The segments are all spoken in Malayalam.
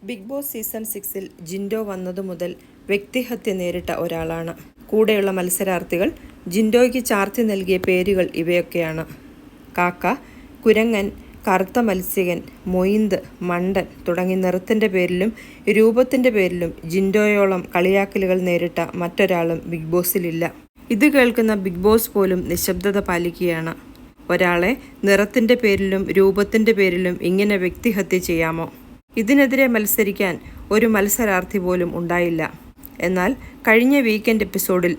ബിഗ് ബോസ് സീസൺ 6-ൽ ജിൻഡോ വന്നതു മുതൽ വ്യക്തിഹത്യ നേരിട്ട ഒരാളാണ്. കൂടെയുള്ള മത്സരാർത്ഥികൾ ജിൻഡോയ്ക്ക് ചാർത്തി നൽകിയ പേരുകൾ ഇവയൊക്കെയാണ്: കാക്ക, കുരങ്ങൻ, കറുത്ത മത്സ്യകൻ, മൊയിന്ത്, മണ്ടൻ തുടങ്ങി നിറത്തിൻ്റെ പേരിലും രൂപത്തിൻ്റെ പേരിലും ജിൻഡോയോളം കളിയാക്കലുകൾ നേരിട്ട മറ്റൊരാളും ബിഗ് ബോസിലില്ല. ഇത് കേൾക്കുന്ന ബിഗ് ബോസ് പോലും നിശബ്ദത പാലിക്കുകയാണ്. ഒരാളെ നിറത്തിൻ്റെ പേരിലും രൂപത്തിൻ്റെ പേരിലും ഇങ്ങനെ വ്യക്തിഹത്യ ചെയ്യാമോ? ഇതിനെതിരെ മത്സരിക്കാൻ ഒരു മത്സരാർത്ഥി പോലും ഉണ്ടായില്ല. എന്നാൽ കഴിഞ്ഞ വീക്കെൻഡ് എപ്പിസോഡിൽ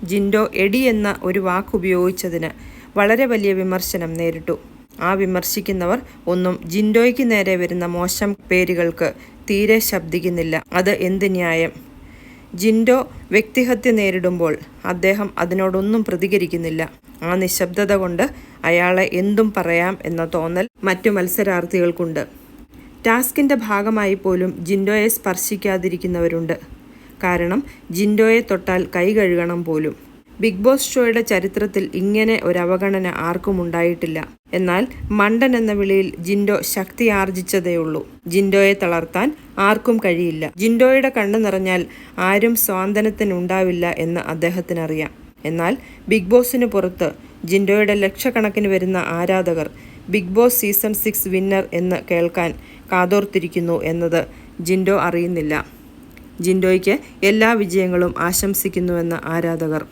ജിൻഡോ എടി എന്ന ഒരു വാക്കുപയോഗിച്ചതിന് വളരെ വലിയ വിമർശനം നേരിട്ടു. ആ വിമർശിക്കുന്നവർ ഒന്നും ജിൻഡോയ്ക്ക് നേരെ വരുന്ന മോശം പേരുകൾക്ക് തീരെ ശബ്ദിക്കുന്നില്ല. അത് എന്ത് ന്യായം? ജിൻഡോ വ്യക്തിഹത്യ നേരിടുമ്പോൾ അദ്ദേഹം അതിനോടൊന്നും പ്രതികരിക്കുന്നില്ല. ആ നിശബ്ദത കൊണ്ട് അയാളെ എന്തും പറയാം എന്ന തോന്നൽ മറ്റു മത്സരാർത്ഥികൾക്കുണ്ട്. ടാസ്കിൻ്റെ ഭാഗമായി പോലും ജിൻഡോയെ സ്പർശിക്കാതിരിക്കുന്നവരുണ്ട്. കാരണം ജിൻഡോയെ തൊട്ടാൽ കൈ കഴുകണം പോലും. ബിഗ് ബോസ് ഷോയുടെ ചരിത്രത്തിൽ ഇങ്ങനെ ഒരു അവഗണന ആർക്കും ഉണ്ടായിട്ടില്ല. എന്നാൽ മണ്ടൻ എന്ന വിളിയിൽ ജിൻഡോ ശക്തി ആർജിച്ചതേയുള്ളൂ. ജിൻഡോയെ തളർത്താൻ ആർക്കും കഴിയില്ല. ജിൻഡോയുടെ കണ്ണു നിറഞ്ഞാൽ ആരും സ്വാന്തനത്തിനുണ്ടാവില്ല എന്ന് അദ്ദേഹത്തിനറിയാം. എന്നാൽ ബിഗ് ബോസിന് പുറത്ത് ജിൻഡോയുടെ ലക്ഷക്കണക്കിന് വരുന്ന ആരാധകർ ബിഗ് ബോസ് സീസൺ 6 വിന്നർ എന്ന് കേൾക്കാൻ കാതോർത്തിരിക്കുന്നു എന്നത് ജിൻഡോ അറിയുന്നില്ല. ജിൻഡോയ്ക്ക് എല്ലാ വിജയങ്ങളും ആശംസിക്കുന്നുവെന്ന് ആരാധകർ.